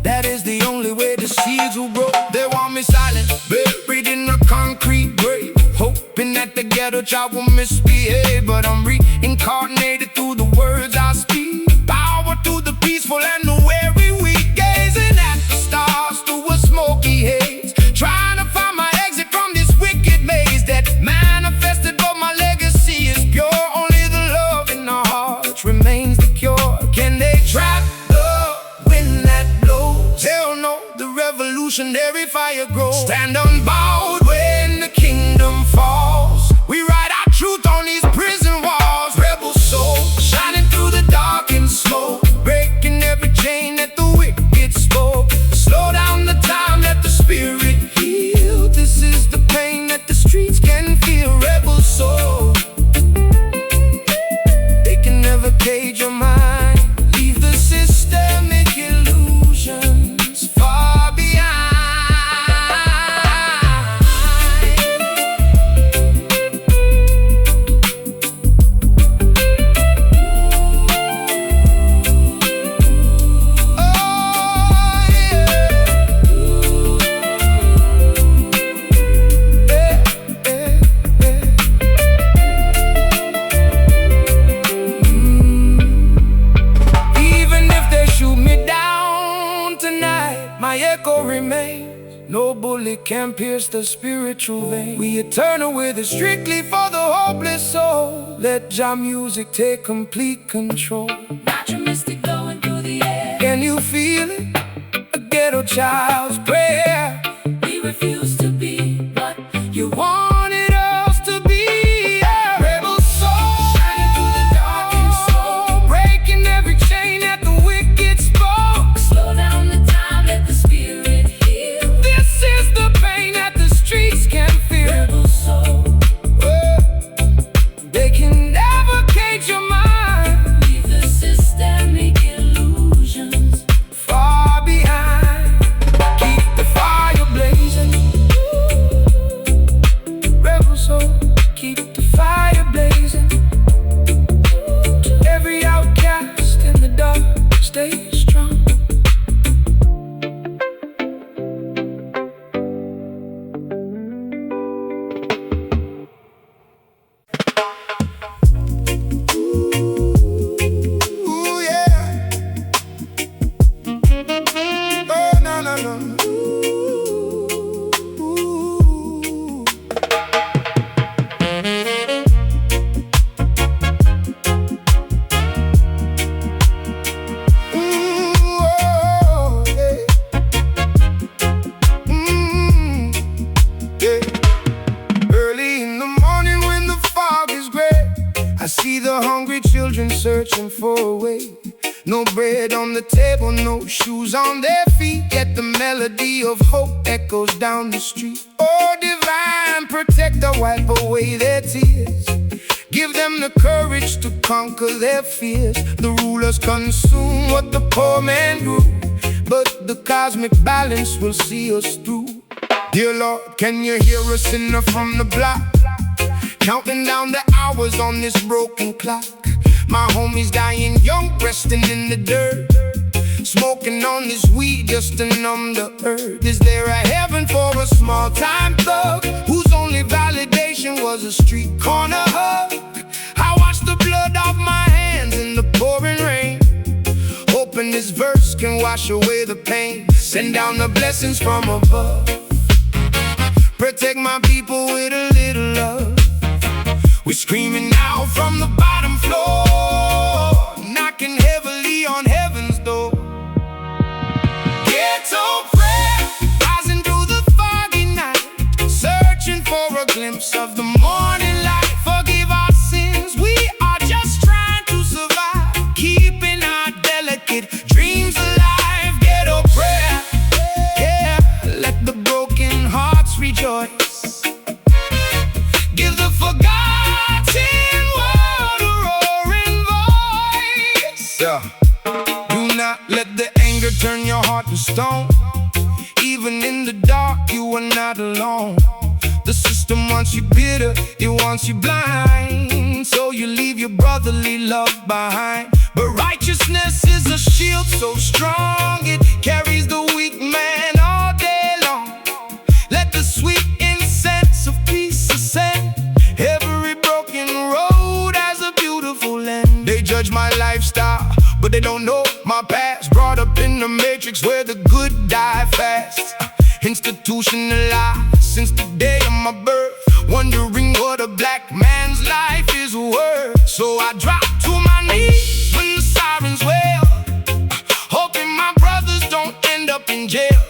That is the only way the seeds will grow. They want me silent, buried in a concrete grave, hoping that the ghetto child will misbehave. But I'm reincarnated through the words I speak. Power to the peaceful and the weary weak, gazing at the stars through a smoky haze, trying to find my exit from this wicked maze that manifested, but my legacy is pure. Only the love in our hearts remains the cure. Can they trap the wind that blows? Hell no, the revolutionary fire grows. Stand unbowed when the kingdom falls. We write our truth on these prison walls. Rebel soul shining through the dark and smoke, breaking every chain that the wicked spoke. Slow down the time, let the spirit heal. This is the pain that the streets can feel. Rebel soul, they can never cage your mind. Leave the systemic illusions far behind. No bullet can pierce the spiritual vein. We eternal with it, strictly for the hopeless soul. Let Jah music take complete control. Natural mystic blowing through the air. Can you feel it? A ghetto child's prayer. We refuse to be what You wanted us to be a rebel soul, shining through the dark and slow, breaking every chain that the struggling, searching for a way. No bread on the table, no shoes on their feet, yet the melody of hope echoes down the street. Oh, divine protector, wipe away their tears. Give them the courage to conquer their fears. The rulers consume what the poor man grew, but the cosmic balance will see us through. Dear Lord, can you hear a sinner from the block, counting down the hours on this broken clock? My homie's dying young, resting in the dirt, smoking on this weed just to numb the earth. Is there a heaven for a small-time thug whose only validation was a street corner hug? I watch the blood off my hands in the pouring rain, hoping this verse can wash away the pain. Send down the blessings from above, protect my people with a little love. We're screaming out from the bottom floor, knocking heavily on heaven's door. Ghetto prayer, rising through the foggy night, searching for a glimpse of the morning light. Forgive our sins, we are just trying to survive, keeping our delicate dreams alive. Ghetto prayer, yeah, let the broken hearts rejoice. Give the forgotten world a roaring voice. Yeah. Do not let the anger turn your heart to stone. Even in the dark, you are not alone. The system wants you bitter, it wants you blind, so you leave your brotherly love behind. But righteousness is a shield so strong, it carries the weak man all day long. Let the sweet incense of peace ascend. Every broken road has a beautiful end. They judge my lifestyle, but they don't know my past. Brought up in the matrix where the good die fast, institutionalized since the day of my birth, wondering what a black man's life is worth. So I drop to my knees when the sirens wail, hoping my brothers don't end up in jail.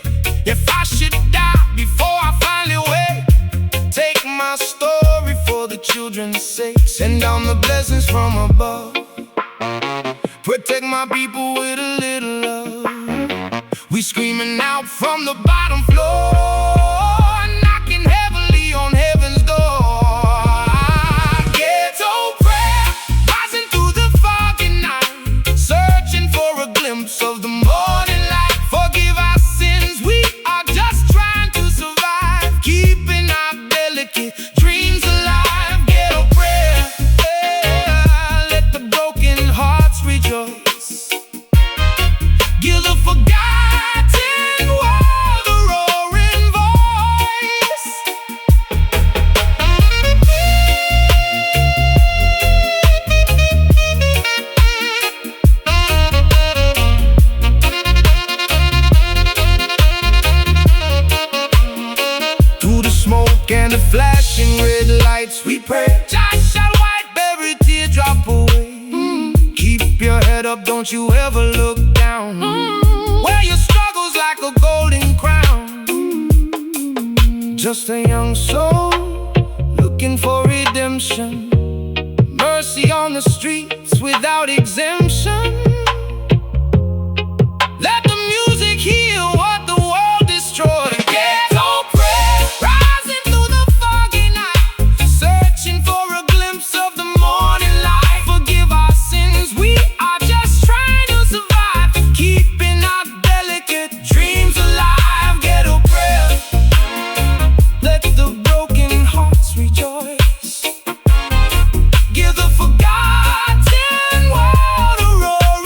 If I should die before I finally wake, take my story for the children's sake. Send down the blessings from above, protect my people with a little love. We screaming out from the bottom floor, knocking heavily on heaven's door. Ghetto prayer, rising through the foggy night, searching for a glimpse of the morning light. Forgive our sins, we are just trying to survive, keeping our delicate dreams alive. Ghetto prayer, yeah, let the broken hearts rejoice. Give the forgotten world a roaring voice. Through the smoke and the flashing red lights, we pray. Just shall wipe every teardrop away. Keep your head up, don't you ever look down. Wear your struggles like a golden crown. Just a young soul looking for redemption, mercy on the streets without exemption. Let the music heal what the world destroyed. Ghetto prayer, rising through the foggy night, searching for a glimpse of the morning light. Forgive our sins, we are just trying to survive, keeping our delicate dreams alive. Ghetto prayer, let the broken hearts rejoice. Give the forgotten world a roaring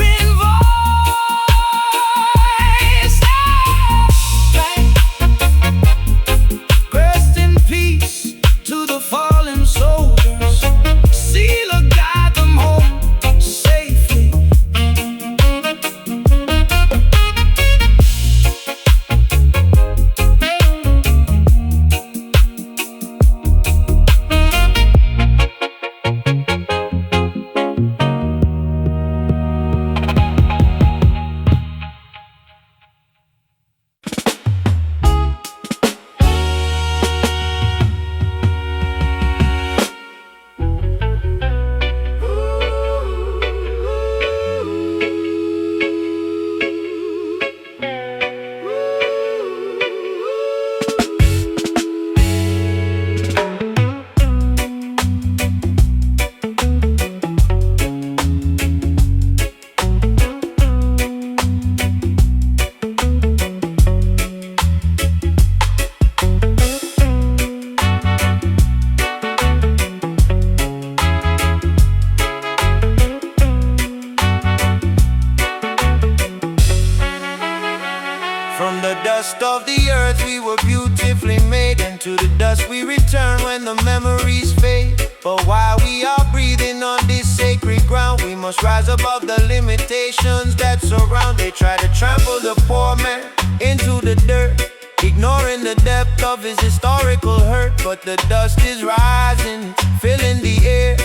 dust we return when the memories fade. But while we are breathing on this sacred ground, we must rise above the limitations that surround. They try to trample the poor man into the dirt, ignoring the depth of his historical hurt. But the dust is rising, filling the air,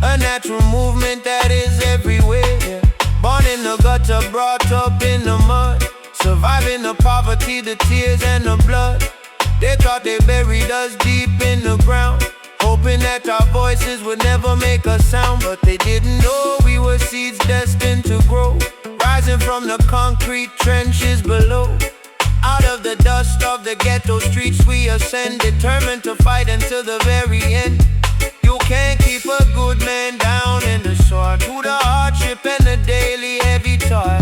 a natural movement that is everywhere. Born in the gutter, brought up in the mud, surviving the poverty, the tears and the blood. They thought they buried us deep in the ground, hoping that our voices would never make a sound. But they didn't know we were seeds destined to grow, rising from the concrete trenches below. Out of the dust of the ghetto streets we ascend, determined to fight until the very end. You can't keep a good man down in the soil, through the hardship and the daily heavy toil.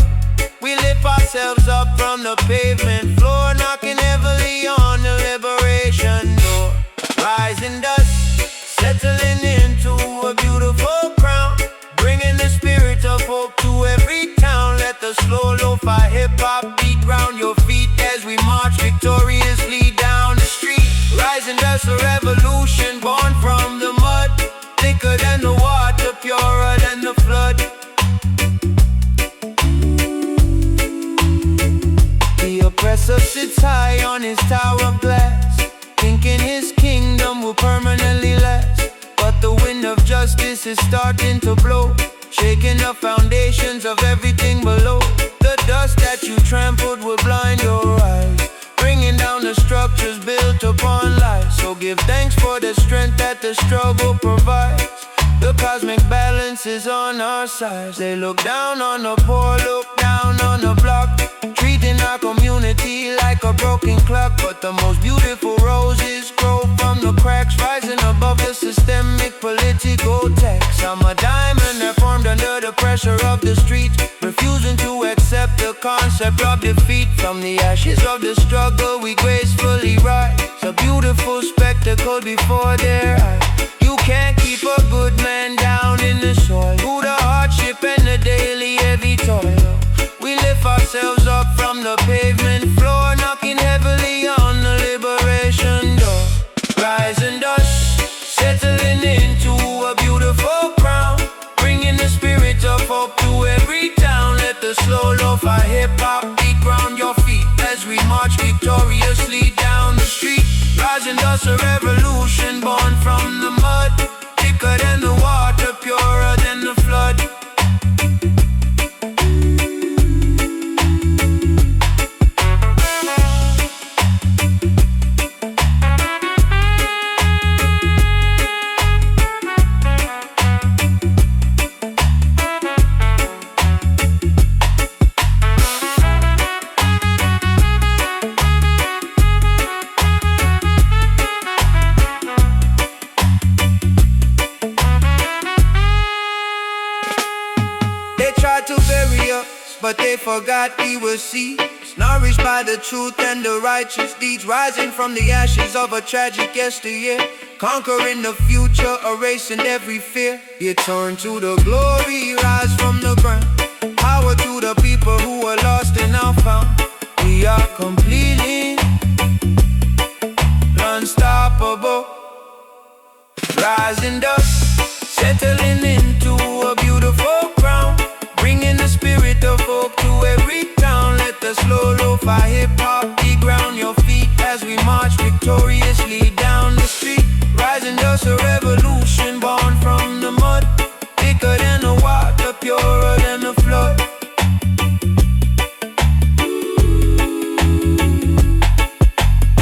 We lift ourselves up from the pavement floor, knocking heavily on the liberation door. Rising dust, settling into a beautiful crown, bringing the spirit of hope to every town. Let the slow lo-fi hip-hop beat round your feet as we march victoriously down the street. Rising dust, a revolution born from the mud, thicker than the water, purer than the flood. The oppressor sits high on his tower of glass, thinking his kingdom will permanently last. But the wind of justice is starting to blow, shaking the foundations of everything below. The dust that you trampled will blind your eyes, bringing down the structures built upon lies. So give thanks for the strength that the struggle provides. The cosmic balance is on our sides. They look down on the poor, look down on the block, treating our community like a broken clock. But the most beautiful roses grow from the cracks, rising above the systemic political tax. I'm a diamond that formed under the pressure of the streets, refusing to accept the concept of defeat. From the ashes of the struggle we gracefully rise, a beautiful spectacle before their eyes. You can't keep a good man down in the soil, through the hardship and the daily heavy toil. We lift ourselves up from the pavement floor, knocking heavily on the liberation door. Rising dust, settling into a beautiful crown, bringing the spirit of hope to every town. Let the slow lo-fi hip-hop beat round your feet as we march victoriously down the street. Rising dust, a revolution born from the mud, thicker than the water, purer than the flood. But they forgot we were seeds, nourished by the truth and the righteous deeds, rising from the ashes of a tragic yesteryear, conquering the future, erasing every fear. You turn to the glory, rise from the ground, power to the people who are lost and now found. We are completely unstoppable. Rising dust, settling into a beautiful crown, bringing the spirit of hope to every town. Let the slow lo-fi hip-hop de-ground your feet as we march victoriously down the street. Rising dust, a revolution born from the mud, thicker than the water, purer than the flood.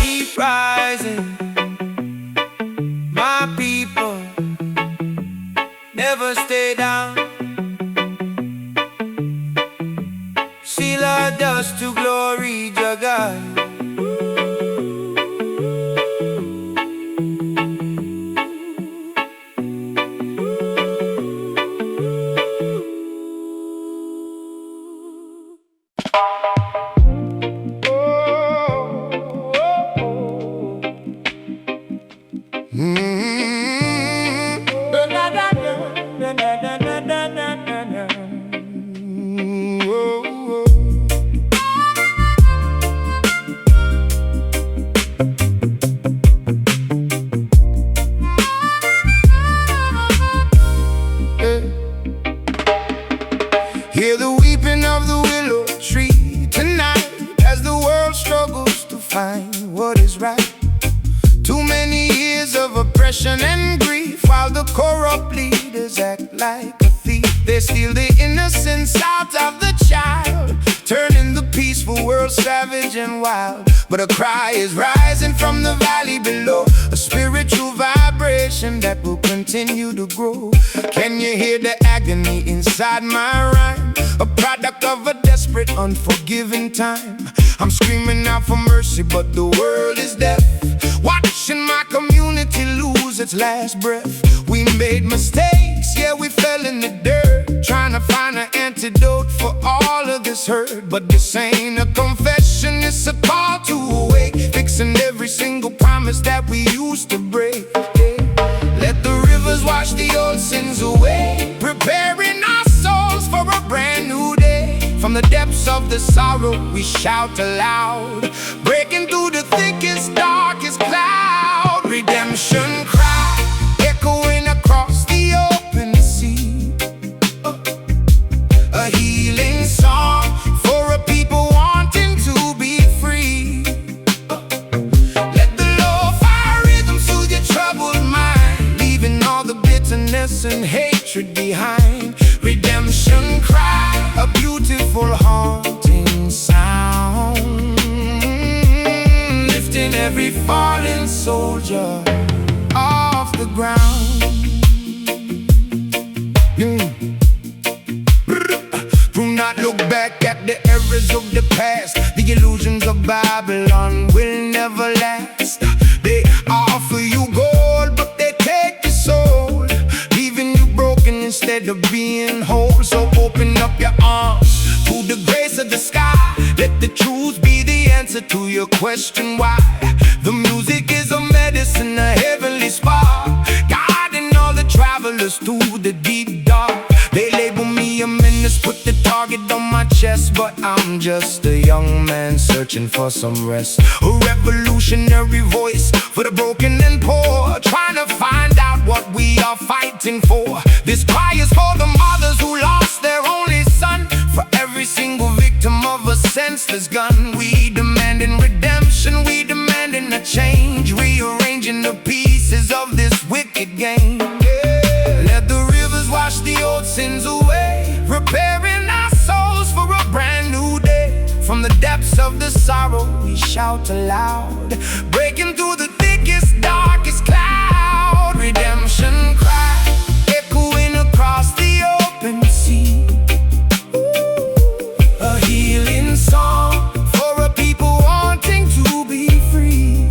Keep rising, my people, never stay down. Seal our dust to glory, Jagai. Hear the weeping of the willow tree tonight as the world struggles to find what is right. Too many years of oppression and grief, while the corrupt leaders act like a thief. They steal the innocence out of the child, turning the peaceful world savage and wild. But a cry is rising from the valley below, a spiritual vibration that will continue to grow. Can you hear the agony inside my rhyme? A product of a desperate, unforgiving time. I'm screaming out for mercy, but the world is deaf, watching my community lose its last breath. We made mistakes, yeah, we fell in the dirt, trying to find an antidote for all of this hurt. But this ain't a confession, it's a call to awake, fixing every single promise that we used to break. Let the rivers wash the old sins away, preparing our souls for a brand new day. From the depths of the sorrow we shout aloud, breaking through the thickest, darkest cloud. Redemption cry echoing across the open sea, a healing song for a people wanting to be free. Let the lo-fi rhythm soothe your troubled mind, leaving all the bitterness and hatred behind. Redemption cry, a beautiful haunting sound, lifting every fallen soldier off the ground. Do not look back at the errors of the past. The illusions of Babylon will never last. They offer you gold, but they take your soul, leaving you broken instead of being whole. So open up your arms to the grace of the sky. Let the truth be the answer to your question why. The music is a medicine, a heavenly spark, guiding all the travelers through the deep dark. They label me a menace, put the target on my chest, but I'm just a young man searching for some rest. A revolutionary voice for the broken and poor, trying to find out what we are fighting for. This cry is for the mothers who lost their only son, for every single victim of a senseless gun. We demanding redemption, we demanding a change, rearranging the pieces of this wicked game. Let the rivers wash the old sins away, preparing our souls for a brand new day. From the depths of the sorrow we shout aloud, breaking through the thickest, darkest cloud. Redemption cry echoing across the open sea, a healing song for a people wanting to be free.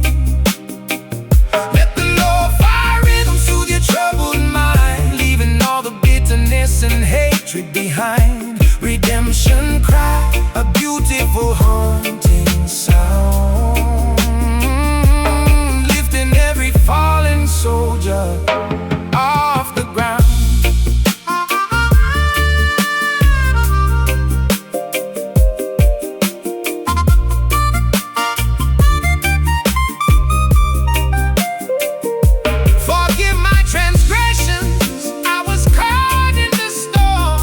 Let the lo-fi rhythm soothe your troubled mind, leaving all the bitterness and hatred behind. Redemption cry, a beautiful haunting sound, lifting every fallen soldier off the ground. Forgive my transgressions, I was caught in the storm.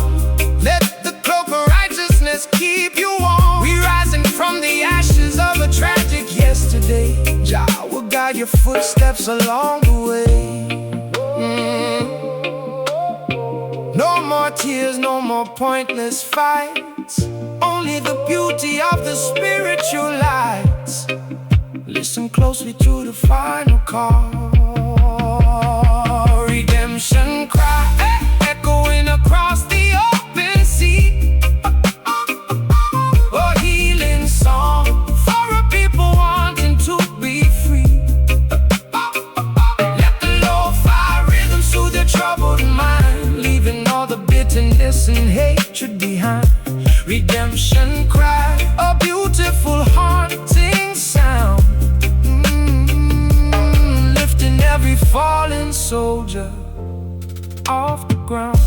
Let the cloak of righteousness keep you warm. We rising from the ashes of a tragic yesterday. Jah will guide your footsteps along the way. No more tears, no more pointless fights, only the beauty of the spiritual lights. Listen closely to the final call. Redemption cry echoing across the open sea, a healing song for a people wanting to be free. Let the lo-fi rhythm soothe your troubled mind, leaving all the bitterness and hatred behind. Redemption cry, a beautiful haunting sound, lifting every fallen soldier off the ground.